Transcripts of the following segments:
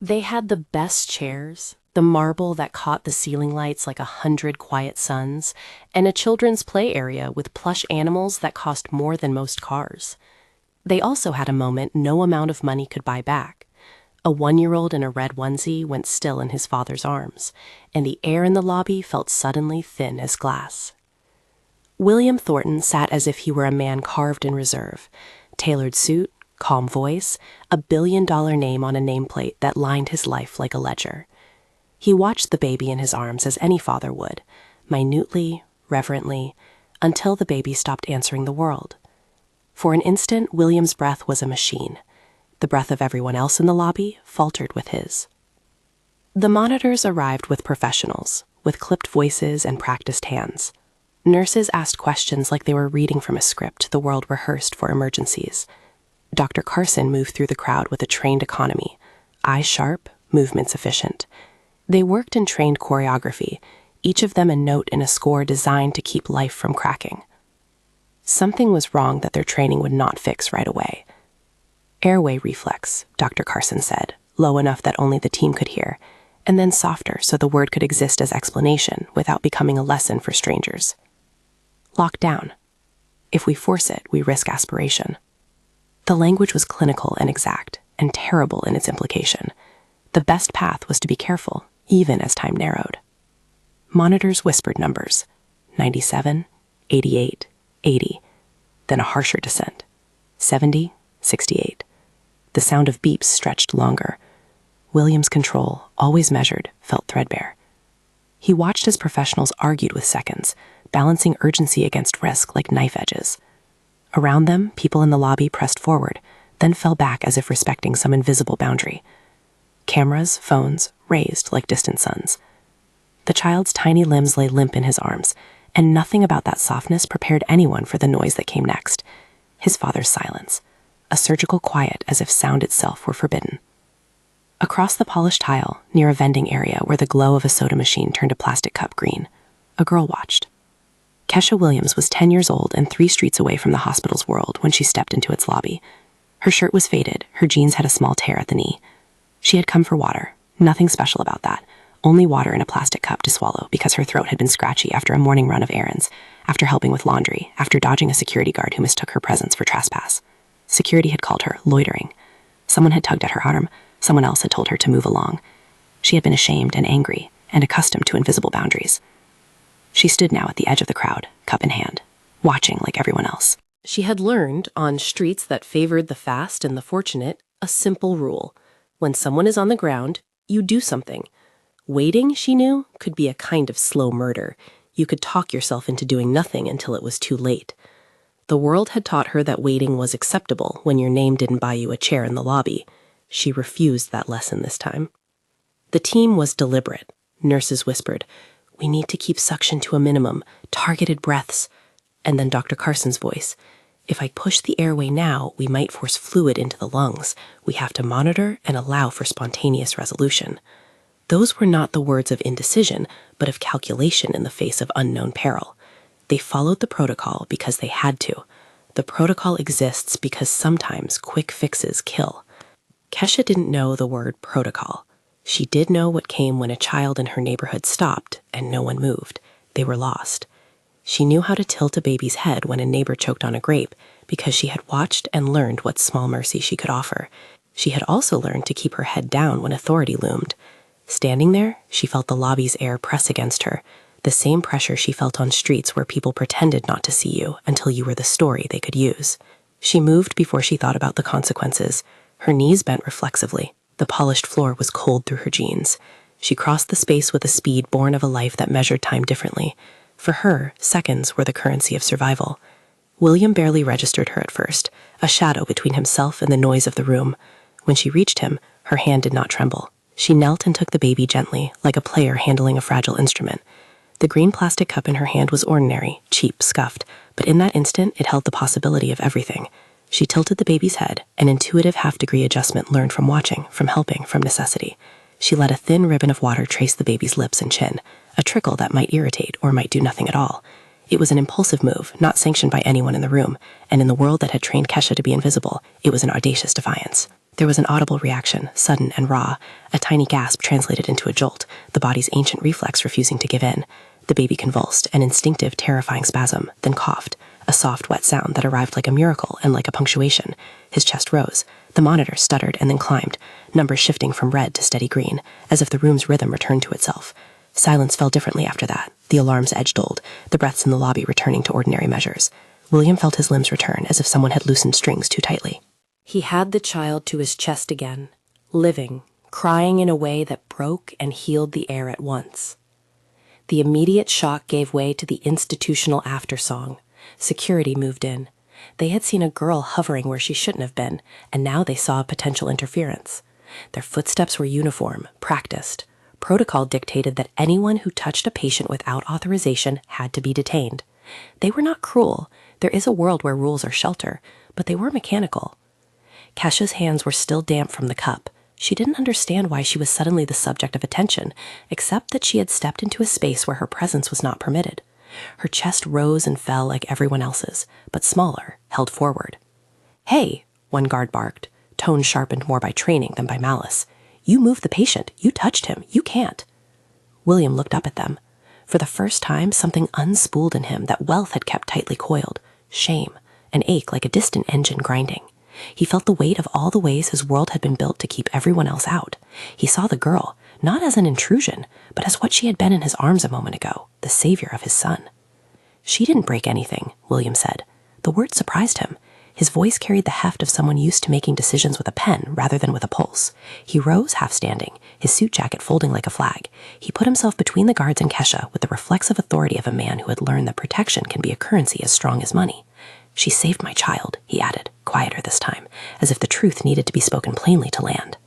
They had the best chairs, the marble that caught the ceiling lights like 100 quiet suns, and a children's play area with plush animals that cost more than most cars. They also had a moment no amount of money could buy back. A 1-year-old in a red onesie went still in his father's arms, and the air in the lobby felt suddenly thin as glass. William Thornton sat as if he were a man carved in reserve. Tailored suit, calm voice, a billion-dollar name on a nameplate that lined his life like a ledger. He watched the baby in his arms as any father would, minutely, reverently, until the baby stopped answering the world. For an instant, William's breath was a machine. The breath of everyone else in the lobby faltered with his. The monitors arrived with professionals, with clipped voices and practiced hands. Nurses asked questions like they were reading from a script the world rehearsed for emergencies. Dr. Carson moved through the crowd with a trained economy, eyes sharp, movements efficient. They worked in trained choreography, each of them a note in a score designed to keep life from cracking. Something was wrong that their training would not fix right away. Airway reflex, Dr. Carson said, low enough that only the team could hear, and then softer so the word could exist as explanation without becoming a lesson for strangers. Lock down. If we force it, we risk aspiration. The language was clinical and exact, and terrible in its implication. The best path was to be careful, even as time narrowed. Monitors whispered numbers, 97, 88, 80, then a harsher descent, 70, 68. The sound of beeps stretched longer. William's control, always measured, felt threadbare. He watched as professionals argued with seconds, balancing urgency against risk like knife edges. Around them, people in the lobby pressed forward, then fell back as if respecting some invisible boundary. Cameras, phones, raised like distant suns. The child's tiny limbs lay limp in his arms, and nothing about that softness prepared anyone for the noise that came next. His father's silence. A surgical quiet as if sound itself were forbidden. Across the polished tile, near a vending area where the glow of a soda machine turned a plastic cup green, a girl watched. Kesha Williams was 10 years old and 3 streets away from the hospital's world when she stepped into its lobby. Her shirt was faded, her jeans had a small tear at the knee. She had come for water, nothing special about that, only water in a plastic cup to swallow because her throat had been scratchy after a morning run of errands, after helping with laundry, after dodging a security guard who mistook her presence for trespass. Security had called her loitering. Someone had tugged at her arm. Someone else had told her to move along. She had been ashamed and angry and accustomed to invisible boundaries. She stood now at the edge of the crowd, cup in hand, watching like everyone else. She had learned, on streets that favored the fast and the fortunate, a simple rule. When someone is on the ground, you do something. Waiting, she knew, could be a kind of slow murder. You could talk yourself into doing nothing until it was too late. The world had taught her that waiting was acceptable when your name didn't buy you a chair in the lobby. She refused that lesson this time. The team was deliberate. Nurses whispered, "We need to keep suction to a minimum, targeted breaths." And then Dr. Carson's voice, "If I push the airway now, we might force fluid into the lungs. We have to monitor and allow for spontaneous resolution." Those were not the words of indecision, but of calculation in the face of unknown peril. They followed the protocol because they had to. The protocol exists because sometimes quick fixes kill. Kesha didn't know the word protocol. She did know what came when a child in her neighborhood stopped and no one moved. They were lost. She knew how to tilt a baby's head when a neighbor choked on a grape because she had watched and learned what small mercy she could offer. She had also learned to keep her head down when authority loomed. Standing there, she felt the lobby's air press against her, the same pressure she felt on streets where people pretended not to see you until you were the story they could use. She moved before she thought about the consequences. Her knees bent reflexively. The polished floor was cold through her jeans. She crossed the space with a speed born of a life that measured time differently. For her, seconds were the currency of survival. William barely registered her at first, a shadow between himself and the noise of the room. When she reached him, her hand did not tremble. She knelt and took the baby gently, like a player handling a fragile instrument. The green plastic cup in her hand was ordinary, cheap, scuffed, but in that instant it held the possibility of everything. She tilted the baby's head, an intuitive half-degree adjustment learned from watching, from helping, from necessity. She let a thin ribbon of water trace the baby's lips and chin, a trickle that might irritate or might do nothing at all. It was an impulsive move, not sanctioned by anyone in the room, and in the world that had trained Kesha to be invisible, it was an audacious defiance. There was an audible reaction, sudden and raw, a tiny gasp translated into a jolt, the body's ancient reflex refusing to give in. The baby convulsed, an instinctive, terrifying spasm, then coughed, a soft, wet sound that arrived like a miracle and like a punctuation. His chest rose. The monitor stuttered and then climbed, numbers shifting from red to steady green, as if the room's rhythm returned to itself. Silence fell differently after that. The alarm's edge dulled, the breaths in the lobby returning to ordinary measures. William felt his limbs return as if someone had loosened strings too tightly. He had the child to his chest again, living, crying in a way that broke and healed the air at once. The immediate shock gave way to the institutional aftersong. Security moved in. They had seen a girl hovering where she shouldn't have been, and now they saw potential interference. Their footsteps were uniform, practiced. Protocol dictated that anyone who touched a patient without authorization had to be detained. They were not cruel. There is a world where rules are shelter, but they were mechanical. Kesha's hands were still damp from the cup. She didn't understand why she was suddenly the subject of attention, except that she had stepped into a space where her presence was not permitted. Her chest rose and fell like everyone else's, but smaller, held forward. "Hey," one guard barked, tone sharpened more by training than by malice. "You moved the patient. You touched him. You can't." William looked up at them. For the first time, something unspooled in him that wealth had kept tightly coiled. Shame, an ache like a distant engine grinding. He felt the weight of all the ways his world had been built to keep everyone else out. He saw the girl, not as an intrusion, but as what she had been in his arms a moment ago, the savior of his son. "She didn't break anything," William said. The word surprised him. His voice carried the heft of someone used to making decisions with a pen rather than with a pulse. He rose half standing, his suit jacket folding like a flag. He put himself between the guards and Kesha with the reflexive authority of a man who had learned that protection can be a currency as strong as money. "She saved my child," he added, quieter this time, as if the truth needed to be spoken plainly to land.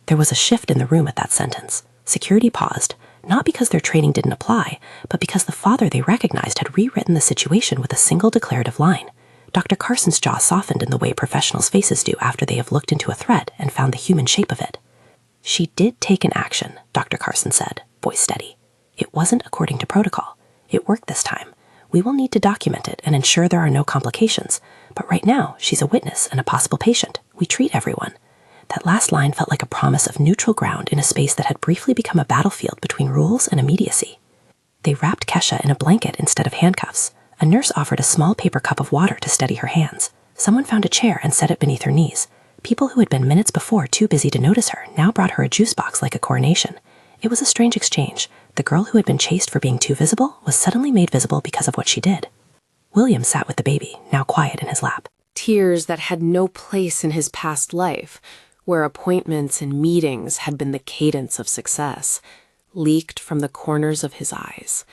There was a shift in the room at that sentence. Security paused, not because their training didn't apply, but because the father they recognized had rewritten the situation with a single declarative line. Dr. Carson's jaw softened in the way professionals' faces do after they have looked into a thread and found the human shape of it. "She did take an action," Dr. Carson said, voice steady. "It wasn't according to protocol. It worked this time. We will need to document it and ensure there are no complications. But right now, she's a witness and a possible patient. We treat everyone." That last line felt like a promise of neutral ground in a space that had briefly become a battlefield between rules and immediacy. They wrapped Kesha in a blanket instead of handcuffs. A nurse offered a small paper cup of water to steady her hands. Someone found a chair and set it beneath her knees. People who had been minutes before too busy to notice her now brought her a juice box like a coronation. It was a strange exchange. The girl who had been chased for being too visible was suddenly made visible because of what she did. William sat with the baby, now quiet in his lap. Tears that had no place in his past life, where appointments and meetings had been the cadence of success, leaked from the corners of his eyes.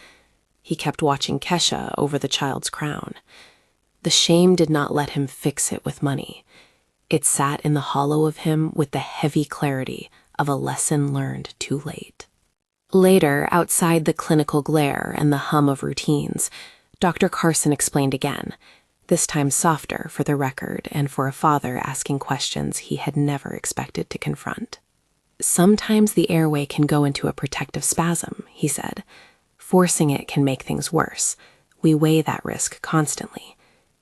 He kept watching Kesha over the child's crown. The shame did not let him fix it with money. It sat in the hollow of him with the heavy clarity of a lesson learned too late. Later, outside the clinical glare and the hum of routines, Dr. Carson explained again, this time softer for the record and for a father asking questions he had never expected to confront. "Sometimes the airway can go into a protective spasm," he said. "Forcing it can make things worse. We weigh that risk constantly.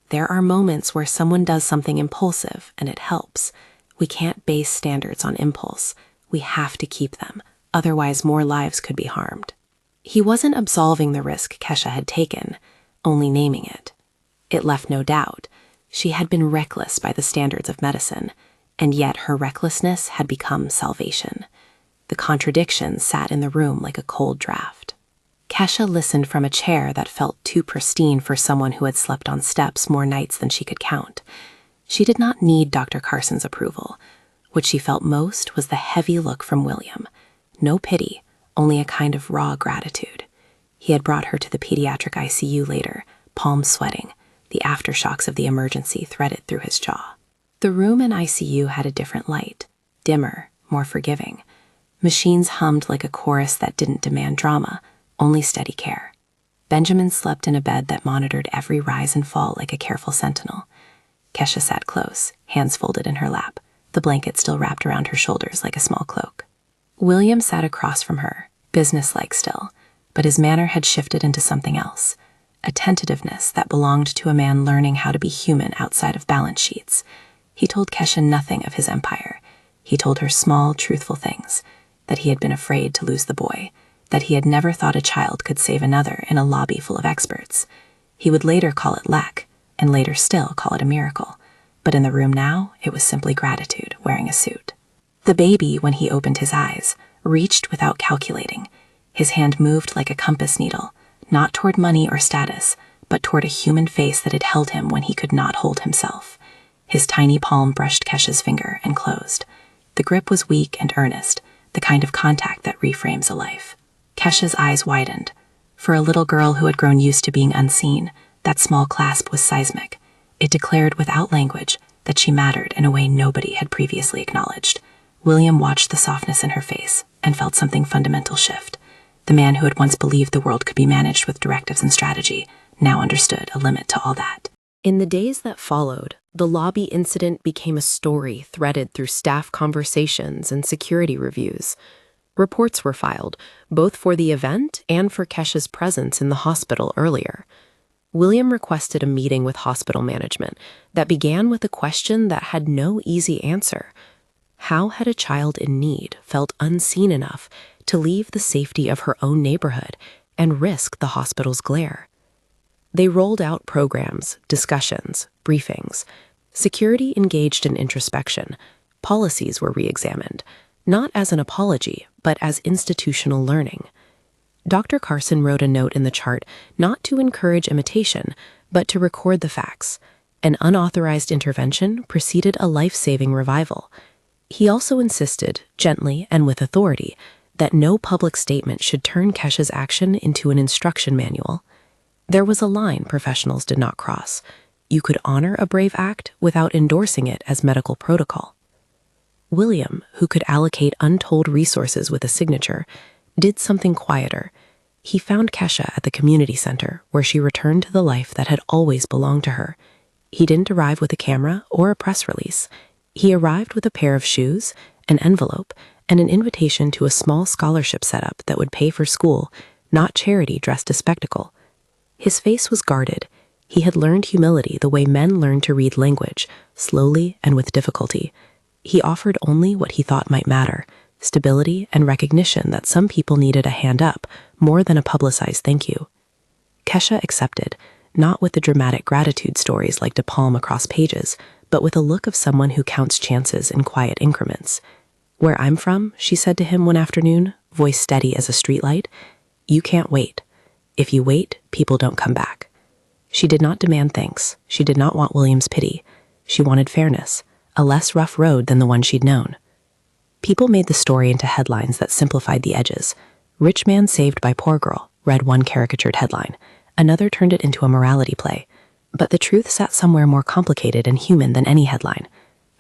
There are moments where someone does something impulsive and it helps. We can't base standards on impulse. We have to keep them. Otherwise, more lives could be harmed." He wasn't absolving the risk Kesha had taken, only naming it. It left no doubt. She had been reckless by the standards of medicine, and yet her recklessness had become salvation. The contradiction sat in the room like a cold draft. Kesha listened from a chair that felt too pristine for someone who had slept on steps more nights than she could count. She did not need Dr. Carson's approval. What she felt most was the heavy look from William. No pity, only a kind of raw gratitude. He had brought her to the pediatric ICU later, palms sweating, the aftershocks of the emergency threaded through his jaw. The room in ICU had a different light, dimmer, more forgiving. Machines hummed like a chorus that didn't demand drama, only steady care. Benjamin slept in a bed that monitored every rise and fall like a careful sentinel. Kesha sat close, hands folded in her lap, the blanket still wrapped around her shoulders like a small cloak. William sat across from her, businesslike still, but his manner had shifted into something else, a tentativeness that belonged to a man learning how to be human outside of balance sheets. He told Kesha nothing of his empire. He told her small, truthful things, that he had been afraid to lose the boy, that he had never thought a child could save another in a lobby full of experts. He would later call it luck, and later still call it a miracle. But in the room now, it was simply gratitude wearing a suit. The baby, when he opened his eyes, reached without calculating. His hand moved like a compass needle, not toward money or status, but toward a human face that had held him when he could not hold himself. His tiny palm brushed Kesha's finger and closed. The grip was weak and earnest, the kind of contact that reframes a life. Kesha's eyes widened. For a little girl who had grown used to being unseen, that small clasp was seismic. It declared without language that she mattered in a way nobody had previously acknowledged. William watched the softness in her face and felt something fundamental shift. The man who had once believed the world could be managed with directives and strategy now understood a limit to all that. In the days that followed, the lobby incident became a story threaded through staff conversations and security reviews. Reports were filed, both for the event and for Kesha's presence in the hospital earlier. William requested a meeting with hospital management that began with a question that had no easy answer. How had a child in need felt unseen enough to leave the safety of her own neighborhood and risk the hospital's glare? They rolled out programs, discussions, briefings. Security engaged in introspection. Policies were re-examined, not as an apology, but as institutional learning. Dr. Carson wrote a note in the chart not to encourage imitation, but to record the facts. An unauthorized intervention preceded a life-saving revival. He also insisted, gently and with authority, that no public statement should turn Kesha's action into an instruction manual. There was a line professionals did not cross. You could honor a brave act without endorsing it as medical protocol. William, who could allocate untold resources with a signature, did something quieter. He found Kesha at the community center, where she returned to the life that had always belonged to her. He didn't arrive with a camera or a press release. He arrived with a pair of shoes, an envelope, and an invitation to a small scholarship setup that would pay for school, not charity dressed as spectacle. His face was guarded. He had learned humility the way men learn to read language, slowly and with difficulty. He offered only what he thought might matter, stability and recognition that some people needed a hand up more than a publicized thank you. Kesha accepted, not with the dramatic gratitude stories like De Palme across pages, but with a look of someone who counts chances in quiet increments. "Where I'm from," she said to him one afternoon, voice steady as a streetlight, "you can't wait. If you wait, people don't come back." She did not demand thanks. She did not want William's pity. She wanted fairness, a less rough road than the one she'd known. People made the story into headlines that simplified the edges. "Rich man saved by poor girl," read one caricatured headline. Another turned it into a morality play. But the truth sat somewhere more complicated and human than any headline.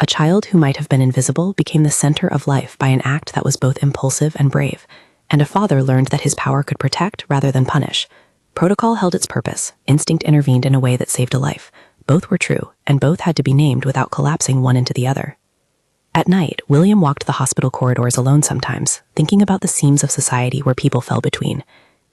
A child who might have been invisible became the center of life by an act that was both impulsive and brave. And a father learned that his power could protect rather than punish. Protocol held its purpose. Instinct intervened in a way that saved a life. Both were true, and both had to be named without collapsing one into the other. At night, William walked the hospital corridors alone sometimes, thinking about the seams of society where people fell between.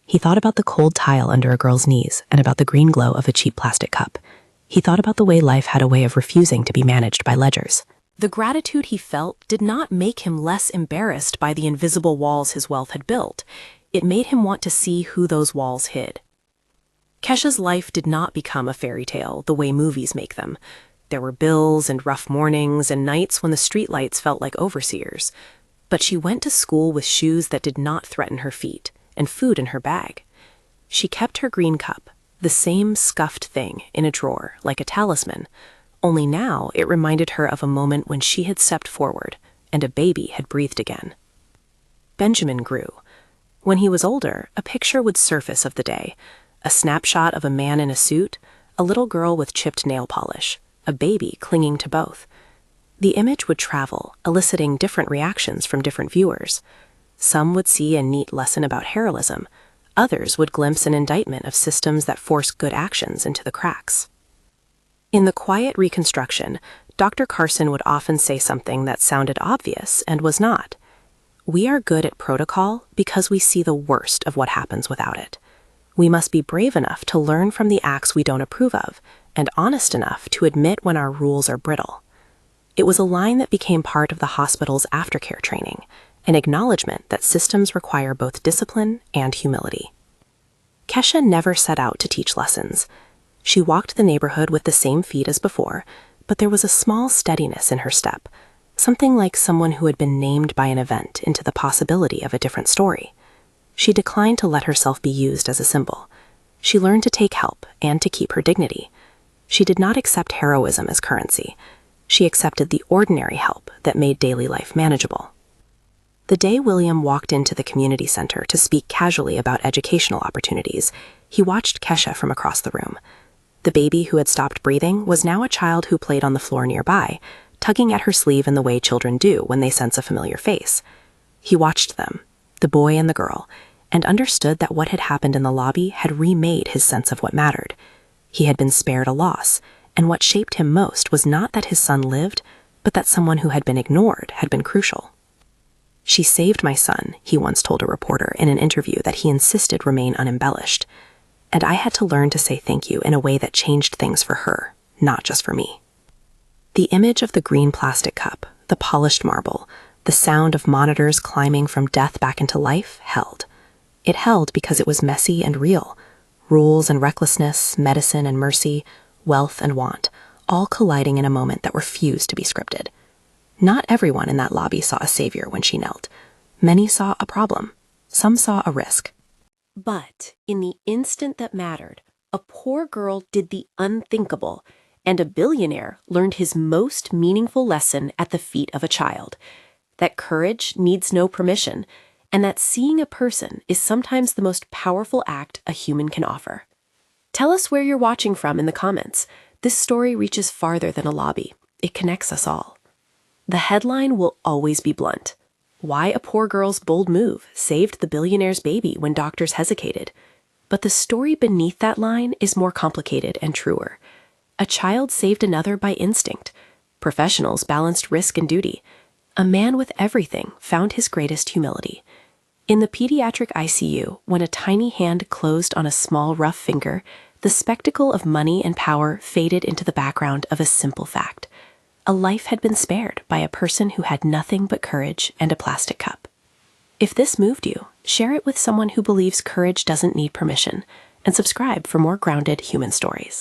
He thought about the cold tile under a girl's knees and about the green glow of a cheap plastic cup. He thought about the way life had a way of refusing to be managed by ledgers. The gratitude he felt did not make him less embarrassed by the invisible walls his wealth had built. It made him want to see who those walls hid. Kesha's life did not become a fairy tale the way movies make them. There were bills and rough mornings and nights when the streetlights felt like overseers. But she went to school with shoes that did not threaten her feet and food in her bag. She kept her green cup, the same scuffed thing, in a drawer, like a talisman. Only now it reminded her of a moment when she had stepped forward and a baby had breathed again. Benjamin grew. When he was older, a picture would surface of the day. A snapshot of a man in a suit, a little girl with chipped nail polish, a baby clinging to both. The image would travel, eliciting different reactions from different viewers. Some would see a neat lesson about heroism. Others would glimpse an indictment of systems that force good actions into the cracks. In the quiet reconstruction, Dr. Carson would often say something that sounded obvious and was not. We are good at protocol because we see the worst of what happens without it. We must be brave enough to learn from the acts we don't approve of, and honest enough to admit when our rules are brittle. It was a line that became part of the hospital's aftercare training, an acknowledgement that systems require both discipline and humility. Kesha never set out to teach lessons. She walked the neighborhood with the same feet as before, but there was a small steadiness in her step, something like someone who had been named by an event into the possibility of a different story. She declined to let herself be used as a symbol. She learned to take help and to keep her dignity. She did not accept heroism as currency. She accepted the ordinary help that made daily life manageable. The day William walked into the community center to speak casually about educational opportunities, he watched Kesha from across the room. The baby who had stopped breathing was now a child who played on the floor nearby, tugging at her sleeve in the way children do when they sense a familiar face. He watched them, the boy and the girl, and understood that what had happened in the lobby had remade his sense of what mattered. He had been spared a loss, and what shaped him most was not that his son lived, but that someone who had been ignored had been crucial. "She saved my son," he once told a reporter in an interview that he insisted remain unembellished. "And I had to learn to say thank you in a way that changed things for her, not just for me." The image of the green plastic cup, the polished marble, the sound of monitors climbing from death back into life held. It held because it was messy and real. Rules and recklessness, medicine and mercy, wealth and want, all colliding in a moment that refused to be scripted. Not everyone in that lobby saw a savior when she knelt. Many saw a problem. Some saw a risk. But in the instant that mattered, a poor girl did the unthinkable, and a billionaire learned his most meaningful lesson at the feet of a child: that courage needs no permission, and that seeing a person is sometimes the most powerful act a human can offer. Tell us where you're watching from in the comments. This story reaches farther than a lobby. It connects us all. The headline will always be blunt. Why a poor girl's bold move saved the billionaire's baby when doctors hesitated. But the story beneath that line is more complicated and truer. A child saved another by instinct. Professionals balanced risk and duty. A man with everything found his greatest humility. In the pediatric ICU, when a tiny hand closed on a small rough finger, the spectacle of money and power faded into the background of a simple fact. A life had been spared by a person who had nothing but courage and a plastic cup. If this moved you, share it with someone who believes courage doesn't need permission, and subscribe for more grounded human stories.